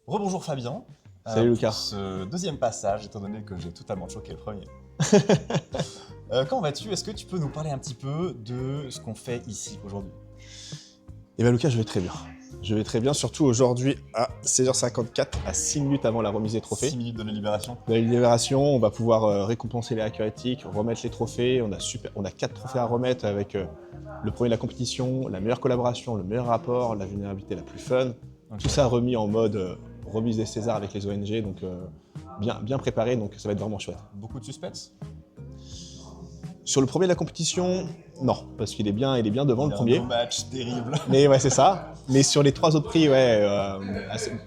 Rebonjour Fabien. Salut Lucas. Pour ce deuxième passage, étant donné que j'ai totalement choqué le premier. Comment vas-tu? Est-ce que tu peux nous parler un petit peu de ce qu'on fait ici aujourd'hui? Eh bien Lucas, je vais très bien. Je vais très bien, surtout aujourd'hui à 16h54, à 6 minutes avant la remise des trophées. 6 minutes de la libération. De la libération, on va pouvoir récompenser les hackers éthiques, remettre les trophées. On a 4 trophées à remettre avec le premier de la compétition, la meilleure collaboration, le meilleur rapport, la vulnérabilité la plus fun. Okay. Tout ça remis en mode remise des Césars avec les ONG, donc bien préparé, donc ça va être vraiment chouette. Beaucoup de suspense? Sur le premier de la compétition, non, parce qu'il est bien devant le premier. Un match terrible. Mais ouais, c'est ça. Mais sur les 3 autres prix, ouais,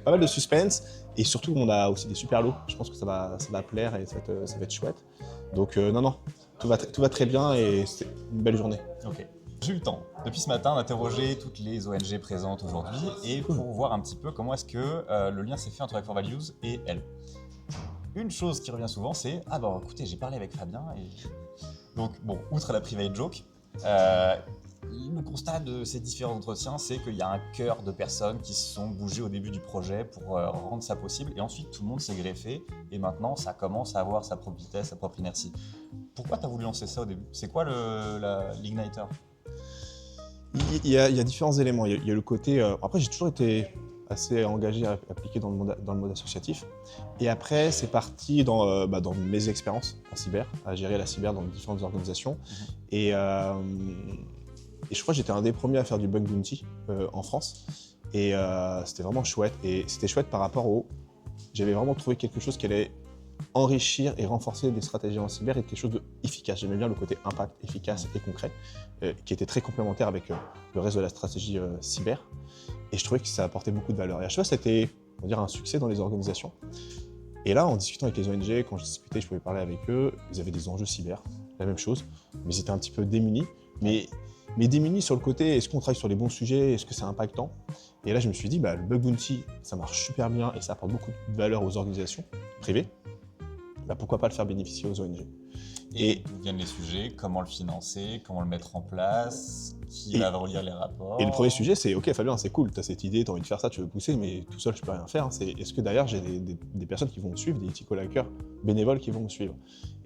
pas mal de suspense. Et surtout, on a aussi des super lots. Je pense que ça va plaire et ça va être chouette. Donc non, tout va très bien et c'est une belle journée. Ok. J'ai eu le temps, depuis ce matin, d'interroger toutes les ONG présentes aujourd'hui et pour voir un petit peu comment est-ce que le lien s'est fait entre Hack4Values et elle. Une chose qui revient souvent, c'est « Ah bah écoutez, j'ai parlé avec Fabien et… » Donc bon, outre la private joke, le constat de ces différents entretiens, c'est qu'il y a un cœur de personnes qui se sont bougées au début du projet pour rendre ça possible et ensuite tout le monde s'est greffé et maintenant ça commence à avoir sa propre vitesse, sa propre inertie. Pourquoi tu as voulu lancer ça au début? C'est quoi l'igniter? Il y a différents éléments. Il y a le côté… après, j'ai toujours été assez engagé, appliqué dans le mode associatif. Et après, c'est parti dans mes expériences en cyber, à gérer la cyber dans différentes organisations. Et je crois que j'étais un des premiers à faire du bug bounty en France. Et c'était vraiment chouette. Et c'était chouette par rapport au… J'avais vraiment trouvé quelque chose qui allait enrichir et renforcer des stratégies en cyber et quelque chose d'efficace. J'aimais bien le côté impact, efficace et concret, qui était très complémentaire avec le reste de la stratégie cyber. Et je trouvais que ça apportait beaucoup de valeur. Et à chaque fois, c'était, on va dire, un succès dans les organisations. Et là, en discutant avec les ONG, quand je discutais, je pouvais parler avec eux, ils avaient des enjeux cyber, la même chose, mais ils étaient un petit peu démunis. Mais démunis sur le côté, est-ce qu'on travaille sur les bons sujets, est-ce que c'est impactant? Et là, je me suis dit, le bug bounty, ça marche super bien et ça apporte beaucoup de valeur aux organisations privées. Pourquoi pas le faire bénéficier aux ONG? Et d'où viennent les sujets? Comment le financer? Comment le mettre en place? Qui va relire les rapports? Et le premier sujet, c'est « Ok Fabien, c'est cool, tu as cette idée, tu as envie de faire ça, tu veux pousser, mais tout seul, je peux rien faire. Est-ce que derrière, j'ai des personnes qui vont me suivre, des ethical hackers bénévoles qui vont me suivre ?»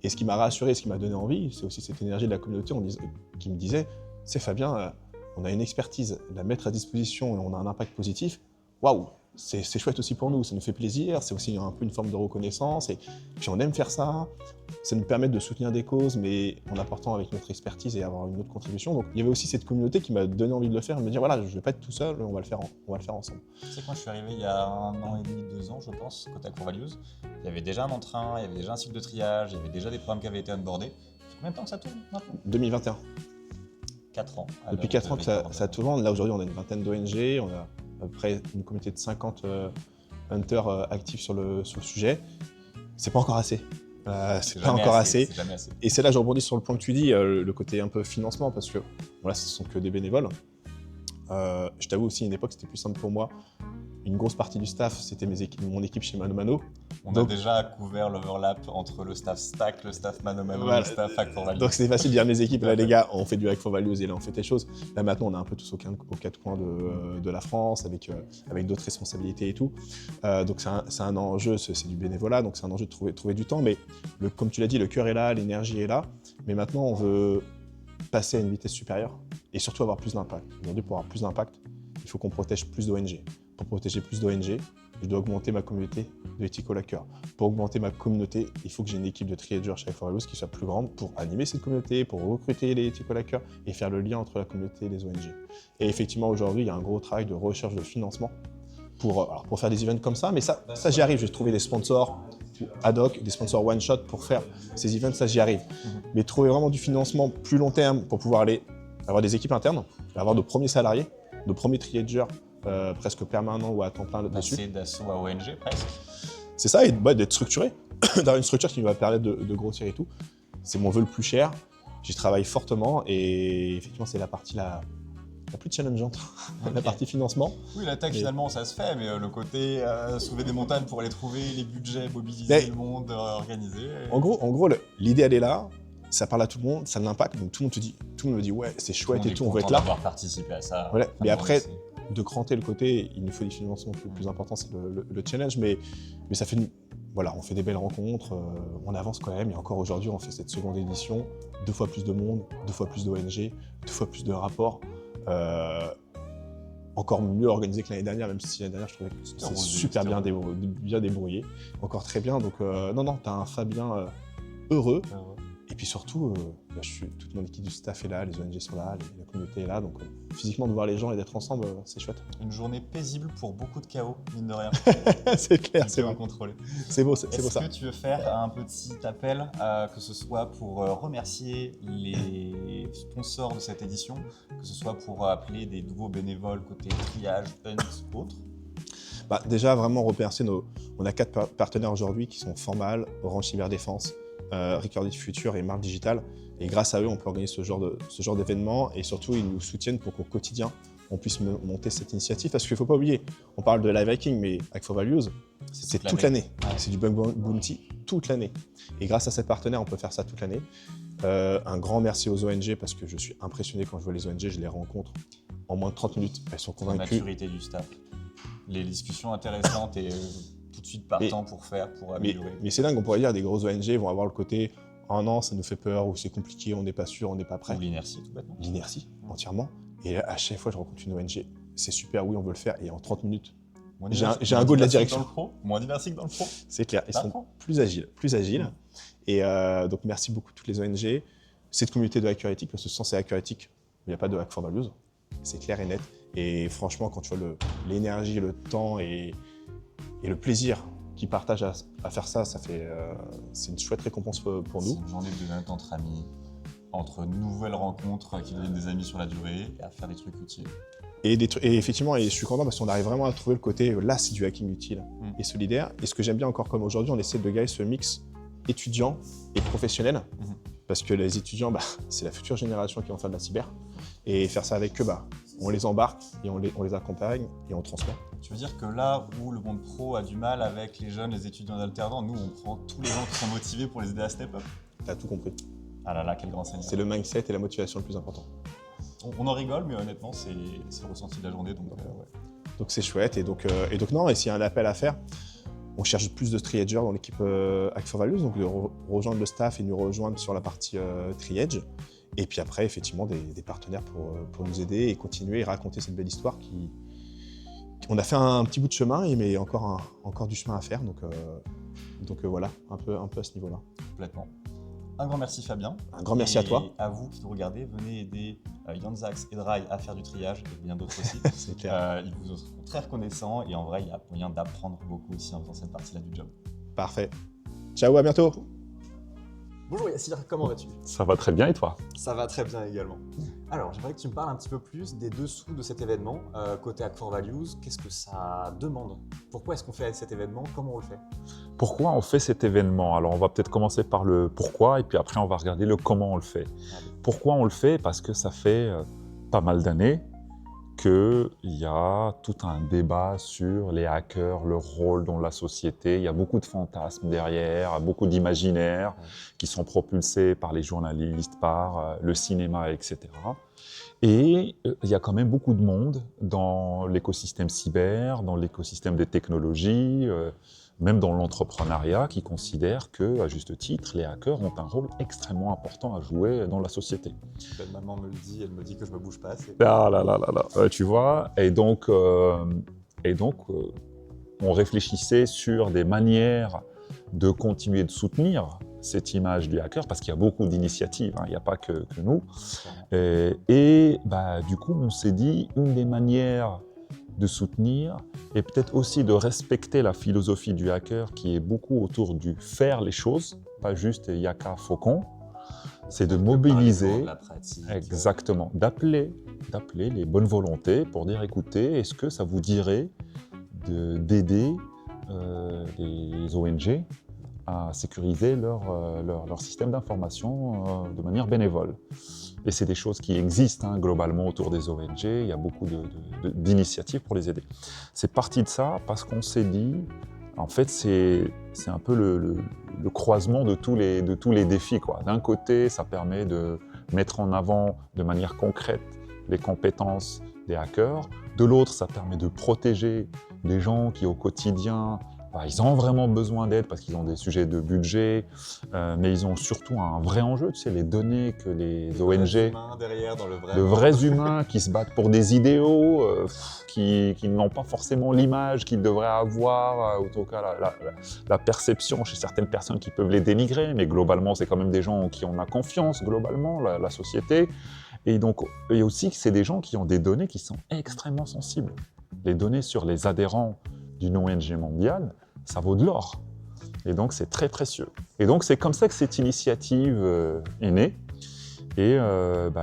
Et ce qui m'a rassuré, ce qui m'a donné envie, c'est aussi cette énergie de la communauté qui me disait « C'est Fabien, on a une expertise, la mettre à disposition et on a un impact positif. Waouh, c'est chouette aussi pour nous, ça nous fait plaisir, c'est aussi un peu une forme de reconnaissance et puis on aime faire ça, ça nous permet de soutenir des causes mais en apportant avec notre expertise et avoir une autre contribution. Donc il y avait aussi cette communauté qui m'a donné envie de le faire, de me dire voilà, je ne vais pas être tout seul, on va le faire ensemble. Tu sais que moi je suis arrivé il y a 1 an et demi, 2 ans je pense, côté Hack4Values, il y avait déjà un entrain, il y avait déjà un cycle de triage, il y avait déjà des programmes qui avaient été onboardés. Ça fait combien de temps que ça tourne maintenant? 2021. 4 ans. Depuis 4 ans que ça tourne, là aujourd'hui on a une vingtaine d'ONG, on a à peu près une communauté de 50 hunters actifs sur le sujet. C'est pas encore assez. C'est pas encore assez. Et c'est là que je rebondis sur le point que tu dis, le côté un peu financement, parce que voilà, ce sont que des bénévoles. Je t'avoue aussi, à une époque, c'était plus simple pour moi. Une grosse partie du staff, c'était mon équipe chez ManoMano. On a déjà couvert l'overlap entre le staff Stack, le staff ManoMano, voilà, le staff Hack4Values. Donc c'était facile de dire à mes équipes, là les gars, on fait du Hack4Values et là on fait telle chose. Là maintenant, on est un peu tous aux 4 coins de la France, avec d'autres responsabilités et tout. Donc c'est un enjeu, c'est du bénévolat, donc c'est un enjeu de trouver du temps. Mais comme tu l'as dit, le cœur est là, l'énergie est là. Mais maintenant, on veut passer à une vitesse supérieure et surtout avoir plus d'impact. Aujourd'hui, pour avoir plus d'impact, il faut qu'on protège plus d'ONG. Pour protéger plus d'ONG, je dois augmenter ma communauté de ethical hackers. Pour augmenter ma communauté, il faut que j'ai une équipe de triagers chez Hack4Values qui soit plus grande pour animer cette communauté, pour recruter les ethical hackers et faire le lien entre la communauté et les ONG. Et effectivement, aujourd'hui, il y a un gros travail de recherche de financement pour faire des events comme ça. Mais ça j'y arrive. J'ai trouvé des sponsors ad hoc, des sponsors one-shot pour faire ces events, ça j'y arrive. Mais trouver vraiment du financement plus long terme pour pouvoir aller avoir des équipes internes, avoir nos premiers salariés, nos premiers triagers, presque permanent ou à temps plein dessus. Passer d'assaut à ONG presque. C'est ça, et d'être structuré, d'avoir une structure qui va permettre de grossir et tout. C'est mon vœu le plus cher, j'y travaille fortement et effectivement c'est la partie la plus challengeante, okay. La partie financement. Oui, la tech finalement ça se fait, mais le côté soulever des montagnes pour aller trouver les budgets, mobiliser le monde, organiser. En gros l'idée elle est là, ça parle à tout le monde, ça a de l'impact, donc tout le monde me dit ouais c'est chouette et tout, on veut être là. D'avoir participé à ça. Voilà. Mais après, de cranter le côté, il nous faut des financements plus importants, c'est le challenge, mais ça fait voilà, on fait des belles rencontres, on avance quand même, et encore aujourd'hui, on fait cette seconde édition, 2 fois plus de monde, 2 fois plus d'ONG, 2 fois plus de rapports, encore mieux organisé que l'année dernière, même si l'année dernière, je trouvais que c'était super bien débrouillé, encore très bien, donc non, t'as un Fabien heureux, et puis surtout, toute mon équipe du staff est là, les ONG sont là, la communauté est là, donc physiquement de voir les gens et d'être ensemble, c'est chouette. Une journée paisible pour beaucoup de chaos, mine de rien. C'est clair, c'est vrai. Contrôler. C'est beau ça. Est-ce que tu veux faire un petit appel, que ce soit pour remercier les sponsors de cette édition, que ce soit pour appeler des nouveaux bénévoles côté triage, hunt, autres? Déjà, vraiment remercier on a 4 partenaires aujourd'hui qui sont Formal, Orange Cyberdéfense, Recorded Future et Marque Digital. Et grâce à eux, on peut organiser ce genre d'événement, et surtout, ils nous soutiennent pour qu'au quotidien, on puisse monter cette initiative. Parce qu'il ne faut pas oublier, on parle de live hacking, mais Hack for Values, c'est toute l'année. C'est du bug bounty toute l'année. Et grâce à ces partenaires, on peut faire ça toute l'année. Un grand merci aux ONG, parce que je suis impressionné quand je vois les ONG, je les rencontre en moins de 30 minutes. Elles sont convaincues. La maturité du staff. Les discussions intéressantes et tout de suite partant pour améliorer. Mais c'est dingue, on pourrait dire des grosses ONG vont avoir le côté « Oh non, ça nous fait peur » ou « C'est compliqué, on n'est pas sûr, on n'est pas prêt ». Ou l'inertie, tout bêtement. L'inertie, entièrement. Et à chaque fois, je rencontre une ONG, c'est super, oui, on veut le faire, et en 30 minutes, j'ai un go de la direction. Moins diversique dans le pro. C'est clair, ils sont plus agiles. Et donc, merci beaucoup à toutes les ONG. Cette communauté de hackers éthiques, parce que sans ces hackers éthiques, il n'y a pas de Hack for Values. C'est clair et net. Et franchement, quand tu vois l'énergie, le temps et le plaisir qu'ils partagent à faire ça, c'est une chouette récompense pour nous. C'est une journée de bien entre amis, entre nouvelles rencontres qui deviennent des amis sur la durée, et à faire des trucs utiles. Et effectivement, je suis content parce qu'on arrive vraiment à trouver le côté, là, c'est du hacking utile et solidaire. Et ce que j'aime bien encore, comme aujourd'hui, on essaie de garder ce mix étudiant et professionnel. Parce que les étudiants, c'est la future génération qui va faire de la cyber. Et faire ça avec eux, on les embarque et on les accompagne et on transmet. Tu veux dire que là où le monde pro a du mal avec les jeunes, les étudiants alternants, nous, on prend tous les gens qui sont motivés pour les aider à step up? T'as tout compris. Ah là là, quel grand seigneur. C'est le mindset et la motivation le plus important. On en rigole, mais honnêtement, c'est le ressenti de la journée. Donc c'est chouette. Et donc non, et s'il y a un appel à faire, on cherche plus de triagers dans l'équipe Hack for Values, donc de rejoindre le staff et nous rejoindre sur la partie triage. Et puis après, effectivement, des partenaires pour nous aider et continuer et raconter cette belle histoire on a fait un petit bout de chemin, mais encore du chemin à faire. Donc voilà, un peu à ce niveau-là. Complètement. Un grand merci Fabien. Un grand merci à toi. Et à vous qui nous regardez, venez aider Yanzax et Dry à faire du triage et bien d'autres aussi. C'est clair. Ils vous seront très reconnaissants et en vrai, il y a moyen d'apprendre beaucoup aussi en faisant cette partie-là du job. Parfait. Ciao, à bientôt. Bonjour Yassir, comment vas-tu? Ça va très bien et toi? Ça va très bien également. Alors, j'aimerais que tu me parles un petit peu plus des dessous de cet événement, côté Hack for Values. Qu'est-ce que ça demande? Pourquoi est-ce qu'on fait cet événement? Comment on le fait? Pourquoi on fait cet événement? Alors, on va peut-être commencer par le pourquoi et puis après, on va regarder le comment on le fait. Pourquoi on le fait? Parce que ça fait pas mal d'années qu'il y a tout un débat sur les hackers, leur rôle dans la société. Il y a beaucoup de fantasmes derrière, beaucoup d'imaginaires qui sont propulsés par les journalistes, par le cinéma, etc. Et il y a quand même beaucoup de monde dans l'écosystème cyber, dans l'écosystème des technologies, même dans l'entrepreneuriat, qui considère que, à juste titre, les hackers ont un rôle extrêmement important à jouer dans la société. Ben, maman me le dit, elle me dit que je me bouge pas assez. Ah là là là là, tu vois, et donc on réfléchissait sur des manières de continuer de soutenir cette image du hacker, parce qu'il y a beaucoup d'initiatives, il n'y a pas que nous. Et du coup, on s'est dit, une des manières de soutenir et peut-être aussi de respecter la philosophie du hacker qui est beaucoup autour du faire les choses, pas juste yaka faucon, c'est de mobiliser, de la pratique, exactement, d'appeler les bonnes volontés pour dire écoutez, est-ce que ça vous dirait d'aider les ONG à sécuriser leur système d'information de manière bénévole. Et c'est des choses qui existent globalement autour des ONG, il y a beaucoup d'initiatives pour les aider. C'est parti de ça parce qu'on s'est dit, en fait, c'est un peu le croisement de tous les défis, quoi. D'un côté, ça permet de mettre en avant de manière concrète les compétences des hackers. De l'autre, ça permet de protéger des gens qui, au quotidien, ils ont vraiment besoin d'aide parce qu'ils ont des sujets de budget, mais ils ont surtout un vrai enjeu, tu sais, les données que les ONG, derrière, dans le vrai de vrais humains qui se battent pour des idéaux, qui n'ont pas forcément l'image qu'ils devraient avoir, ou en tout cas la perception chez certaines personnes qui peuvent les dénigrer, mais globalement, c'est quand même des gens en qui on a confiance, globalement, la société. Et donc, et aussi, c'est des gens qui ont des données qui sont extrêmement sensibles. Les données sur les adhérents d'une ONG mondiale, ça vaut de l'or. Et donc, c'est très précieux. Et donc, c'est comme ça que cette initiative est née. Et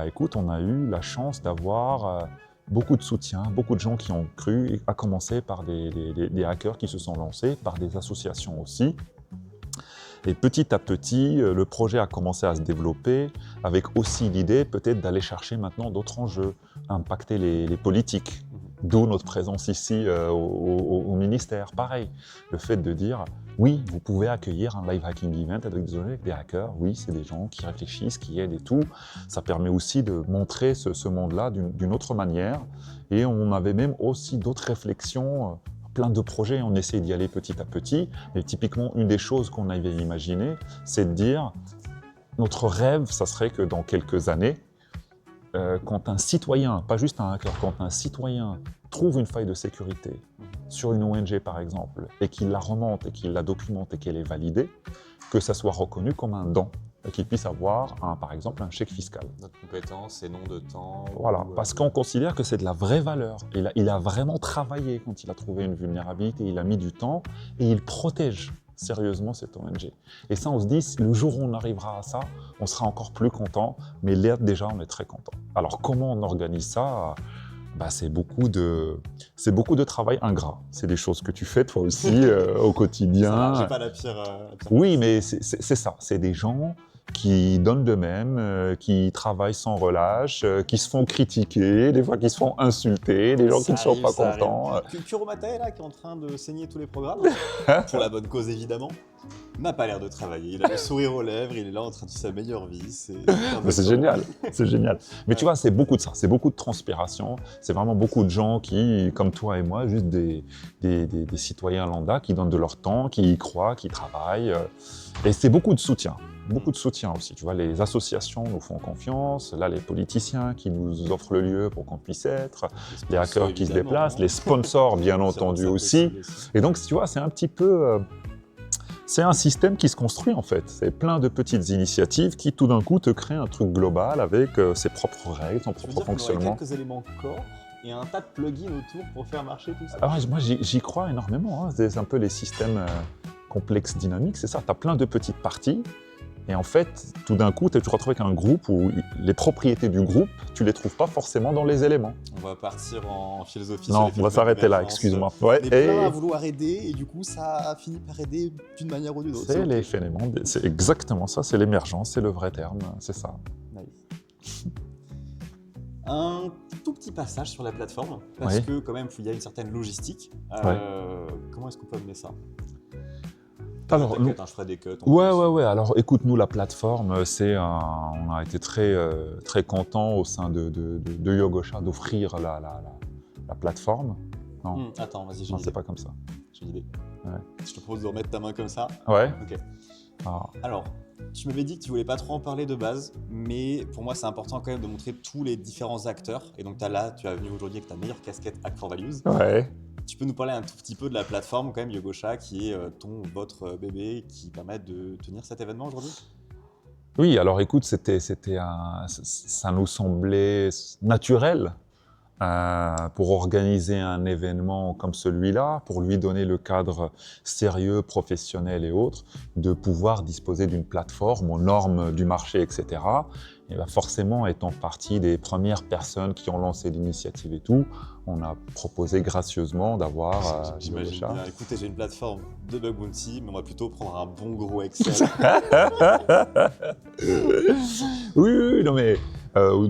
écoute, on a eu la chance d'avoir beaucoup de soutien, beaucoup de gens qui ont cru, à commencer par des hackers qui se sont lancés, par des associations aussi. Et petit à petit, le projet a commencé à se développer, avec aussi l'idée peut-être d'aller chercher maintenant d'autres enjeux, impacter les politiques. D'où notre présence ici au ministère. Pareil, le fait de dire, oui, vous pouvez accueillir un live hacking event avec des hackers, oui, c'est des gens qui réfléchissent, qui aident et tout. Ça permet aussi de montrer ce monde-là d'une autre manière. Et on avait même aussi d'autres réflexions, plein de projets, on essaie d'y aller petit à petit. Mais typiquement, une des choses qu'on avait imaginées, c'est de dire, notre rêve, ça serait que dans quelques années, quand un citoyen, pas juste un hacker, quand un citoyen trouve une faille de sécurité sur une ONG par exemple, et qu'il la remonte et qu'il la documente et qu'elle est validée, que ça soit reconnu comme un don, et qu'il puisse avoir par exemple un chèque fiscal. Notre compétence et nom de temps. Voilà, parce qu'on considère que c'est de la vraie valeur. Il a vraiment travaillé quand il a trouvé une vulnérabilité, il a mis du temps et il protège sérieusement cette ONG. Et ça, on se dit, le jour où on arrivera à ça, on sera encore plus content, mais là, déjà, on est très content. Alors, comment on organise ça ? C'est beaucoup de travail ingrat. C'est des choses que tu fais toi aussi au quotidien. J'ai pas la pire. Oui, mais c'est ça. C'est des gens qui donnent d'eux-mêmes, qui travaillent sans relâche, qui se font critiquer, des fois qui se font insulter, des gens qui ne sont pas contents. Kuromata est là, qui est en train de saigner tous les programmes, pour la bonne cause évidemment, n'a pas l'air de travailler. Il a le sourire aux lèvres, il est là en train de vivre sa meilleure vie. C'est génial, c'est génial. Mais tu vois, c'est beaucoup de ça, c'est beaucoup de transpiration, c'est vraiment beaucoup de gens qui, comme toi et moi, juste des citoyens lambda qui donnent de leur temps, qui y croient, qui travaillent. Et c'est beaucoup de soutien. Beaucoup de soutien aussi, tu vois, les associations nous font confiance, là les politiciens qui nous offrent le lieu pour qu'on puisse être, les hackers qui se déplacent, les sponsors bien entendu aussi. Et donc tu vois, c'est un petit peu, c'est un système qui se construit en fait, c'est plein de petites initiatives qui tout d'un coup te créent un truc global avec ses propres règles, son propre fonctionnement. Quelques éléments corps et un tas de plugins autour pour faire marcher tout ça. Alors moi j'y crois énormément, hein. C'est un peu les systèmes complexes dynamiques, c'est ça, tu as plein de petites parties. Et en fait, tout d'un coup, tu te retrouves avec un groupe où les propriétés du groupe, tu les trouves pas forcément dans les éléments. On va partir en philosophie. Non, on va s'arrêter là, excuse-moi. Ouais, on est plein à vouloir aider et du coup, ça a fini par aider d'une manière ou d'une autre. C'est les phénomènes, c'est exactement ça, c'est l'émergence, c'est le vrai terme, c'est ça. Nice. Un tout petit passage sur la plateforme, parce que quand même, il y a une certaine logistique. Comment est-ce qu'on peut amener ça ? Alors, je ferai des cuts. Ouais. Alors, écoute, nous, la plateforme, on a été très contents au sein de Yogosha d'offrir la plateforme. Non. Attends, vas-y, j'ai Non, c'est pas comme ça. J'ai l'idée. Ouais. Je te propose de remettre ta main comme ça. Ouais. Ok. Alors, tu m'avais dit que tu voulais pas trop en parler de base, mais pour moi, c'est important quand même de montrer tous les différents acteurs. Et donc, tu es venu aujourd'hui avec ta meilleure casquette Hack for Values. Ouais. Tu peux nous parler un tout petit peu de la plateforme, quand même, Yogosha, qui est votre bébé, qui permet de tenir cet événement aujourd'hui ? Oui, alors écoute, ça nous semblait naturel pour organiser un événement comme celui-là, pour lui donner le cadre sérieux, professionnel et autres, de pouvoir disposer d'une plateforme aux normes du marché, etc. Et forcément, étant partie des premières personnes qui ont lancé l'initiative et tout, on a proposé gracieusement d'avoir J'imagine bien. Écoutez, j'ai une plateforme de bug bounty, mais on va plutôt prendre un bon gros Excel. Oui, non mais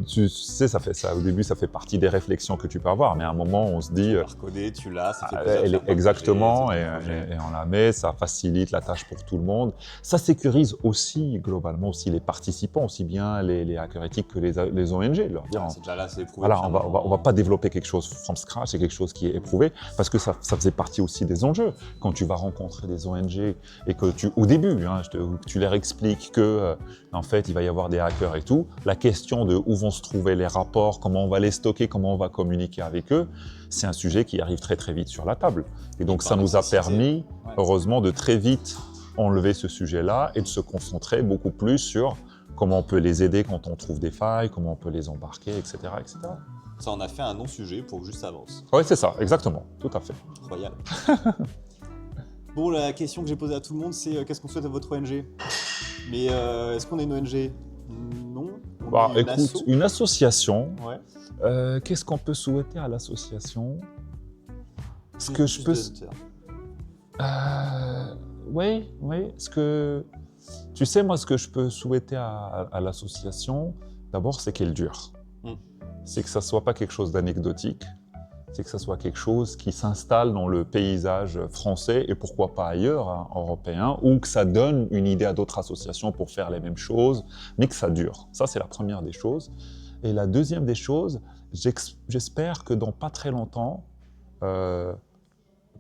Tu sais, ça fait ça. Au début, ça fait partie des réflexions que tu peux avoir, mais à un moment, on se dit, Tu l'as recodé, tu l'as, ça fait plaisir de faire un exactement, projet, et, c'est un projet. et on la met, ça facilite la tâche pour tout le monde. Ça sécurise aussi, globalement, aussi les participants, aussi bien les hackers éthiques que les ONG. Leur dire, C'est déjà là, c'est éprouvé. voilà, on va pas développer quelque chose from scratch, c'est quelque chose qui est éprouvé, parce que ça faisait partie aussi des enjeux. Quand tu vas rencontrer des ONG et que au début, tu leur expliques que, en fait, il va y avoir des hackers et tout, la question de où vont se trouver les rapports, comment on va les stocker, comment on va communiquer avec eux, c'est un sujet qui arrive très très vite sur la table. Et donc ça nous a permis, heureusement, de très vite enlever ce sujet-là et de se concentrer beaucoup plus sur comment on peut les aider quand on trouve des failles, comment on peut les embarquer, etc. etc. Ça en a fait un non-sujet pour que juste ça avance. Oui, c'est ça, exactement, tout à fait. Incroyable. Bon, la question que j'ai posée à tout le monde, c'est qu'est-ce qu'on souhaite à votre ONG? Mais est-ce qu'on est une ONG? Non. On est une écoute, asso. une association, Ouais. qu'est-ce qu'on peut souhaiter à l'association? Ce Plus- que je plus peux... de- Oui. Tu sais, moi, ce que je peux souhaiter à l'association, d'abord, c'est qu'elle dure. C'est que ça ne soit pas quelque chose d'anecdotique, c'est que ça soit quelque chose qui s'installe dans le paysage français et pourquoi pas ailleurs, européen, ou que ça donne une idée à d'autres associations pour faire les mêmes choses, mais que ça dure. Ça, c'est la première des choses. Et la deuxième des choses, j'espère que dans pas très longtemps,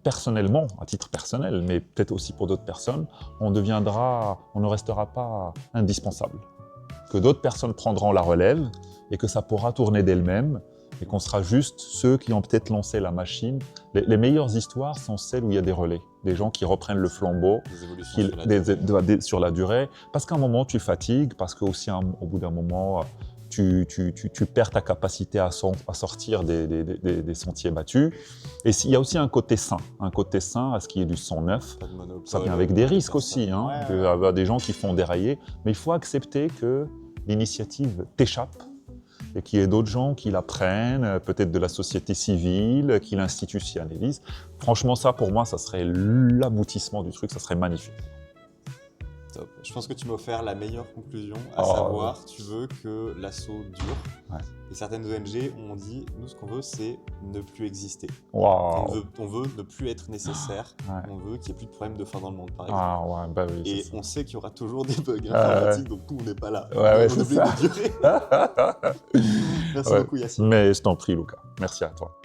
personnellement, à titre personnel, mais peut-être aussi pour d'autres personnes, on ne restera pas indispensable. Que d'autres personnes prendront la relève et que ça pourra tourner d'elle-même et qu'on sera juste ceux qui ont peut-être lancé la machine. Les meilleures histoires sont celles où il y a des relais, des gens qui reprennent le flambeau Des évolutions sur la durée, parce qu'à un moment tu fatigues, parce qu'aussi au bout d'un moment tu perds ta capacité à sortir des sentiers battus. Et il y a aussi un côté sain à ce qui est du sang neuf. Pas de monopole, Ça vient avec des risques aussi, Ouais. avoir des gens qui font dérailler, mais il faut accepter que l'initiative t'échappe et qu'il y ait d'autres gens qui la prennent, peut-être de la société civile, qui l'institutionnalisent. Franchement, ça, pour moi, ça serait l'aboutissement du truc, ça serait magnifique. Top. Je pense que tu m'as offert la meilleure conclusion, à savoir, tu veux que l'assaut dure. Ouais. Et certaines ONG ont dit, nous, ce qu'on veut, c'est ne plus exister. Wow. On veut ne plus être nécessaire. Ouais. On veut qu'il n'y ait plus de problèmes de faim dans le monde, par exemple. Ah ouais, bah oui. Et on sait qu'il y aura toujours des bugs informatiques, donc nous, on n'est pas là. Ouais, on c'est ça. de durer. Merci beaucoup, Yacine. Mais je t'en prie, Lucas. Merci à toi.